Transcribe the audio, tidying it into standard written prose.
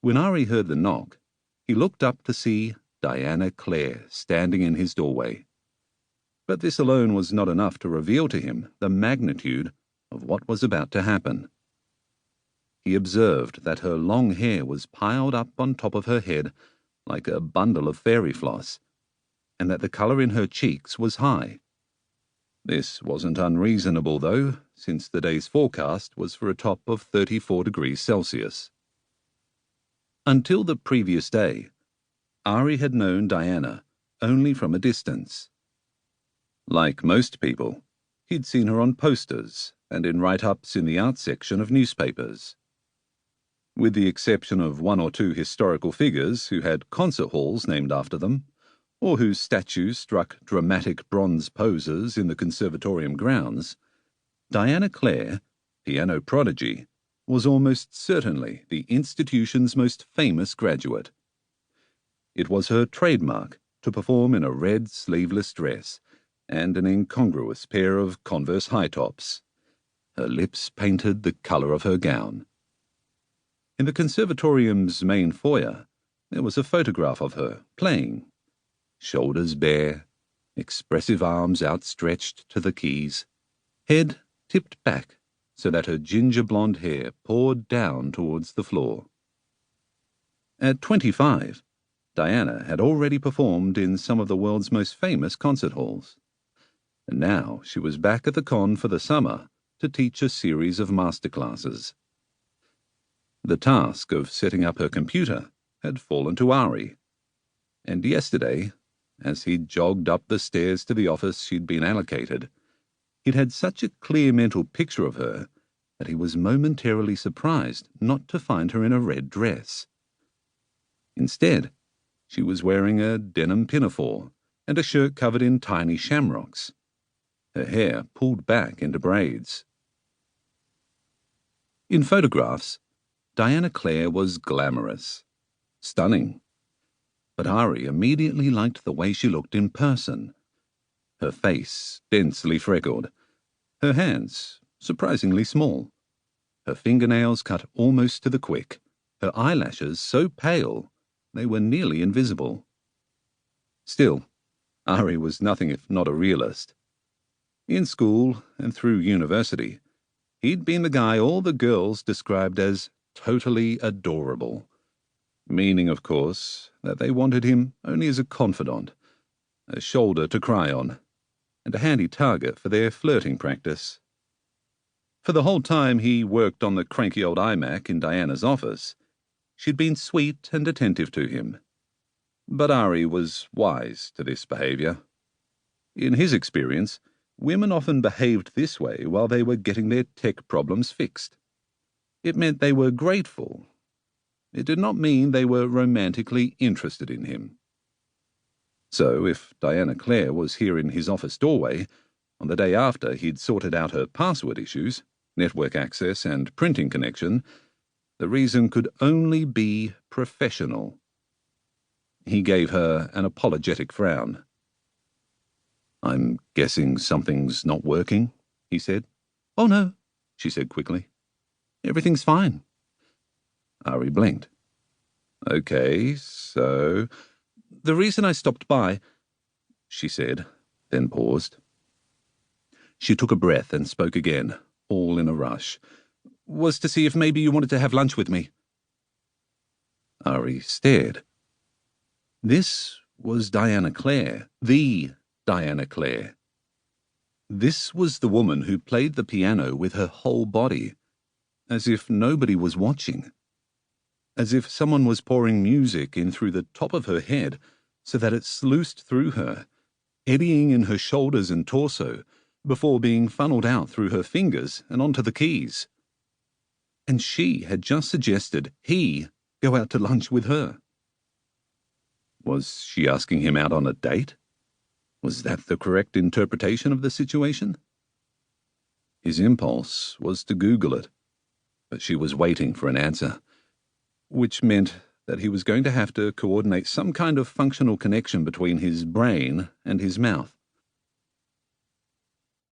When Arie heard the knock, he looked up to see Diana Clare standing in his doorway. But this alone was not enough to reveal to him the magnitude of what was about to happen. He observed that her long hair was piled up on top of her head like a bundle of fairy floss, and that the colour in her cheeks was high. This wasn't unreasonable, though, since the day's forecast was for a top of 34 degrees Celsius. Until the previous day, Arie had known Diana only from a distance. Like most people, he'd seen her on posters and in write-ups in the art section of newspapers. With the exception of one or two historical figures who had concert halls named after them, or whose statues struck dramatic bronze poses in the conservatorium grounds, Diana Clare, piano prodigy, was almost certainly the institution's most famous graduate. It was her trademark to perform in a red sleeveless dress and an incongruous pair of Converse high tops, her lips painted the colour of her gown. In the conservatorium's main foyer, there was a photograph of her playing, shoulders bare, expressive arms outstretched to the keys, head tipped back so that her ginger blonde hair poured down towards the floor. At 25, Diana had already performed in some of the world's most famous concert halls, and now she was back at the con for the summer to teach a series of masterclasses. The task of setting up her computer had fallen to Arie, and yesterday, as he jogged up the stairs to the office she'd been allocated, he'd had such a clear mental picture of her that he was momentarily surprised not to find her in a red dress. Instead, she was wearing a denim pinafore and a shirt covered in tiny shamrocks, her hair pulled back into braids. In photographs, Diana Clare was glamorous, stunning, but Arie immediately liked the way she looked in person. Her face densely freckled, her hands surprisingly small, her fingernails cut almost to the quick, her eyelashes so pale they were nearly invisible. Still, Arie was nothing if not a realist. In school and through university, he'd been the guy all the girls described as totally adorable, meaning, of course, that they wanted him only as a confidant, a shoulder to cry on, and a handy target for their flirting practice. For the whole time he worked on the cranky old iMac in Diana's office, she'd been sweet and attentive to him. But Arie was wise to this behaviour. In his experience, women often behaved this way while they were getting their tech problems fixed. It meant they were grateful. It did not mean they were romantically interested in him. So if Diana Clare was here in his office doorway, on the day after he'd sorted out her password issues, network access and printing connection, the reason could only be professional. He gave her an apologetic frown. "I'm guessing something's not working," he said. "Oh no," she said quickly. "Everything's fine." Arie blinked. "Okay, so the reason I stopped by," she said, then paused. She took a breath and spoke again, all in a rush, "was to see if maybe you wanted to have lunch with me." Arie stared. This was Diana Clare, the Diana Clare. This was the woman who played the piano with her whole body, as if nobody was watching, as if someone was pouring music in through the top of her head so that it sluiced through her, eddying in her shoulders and torso before being funneled out through her fingers and onto the keys. And she had just suggested he go out to lunch with her. Was she asking him out on a date? Was that the correct interpretation of the situation? His impulse was to Google it, but she was waiting for an answer, which meant that he was going to have to coordinate some kind of functional connection between his brain and his mouth.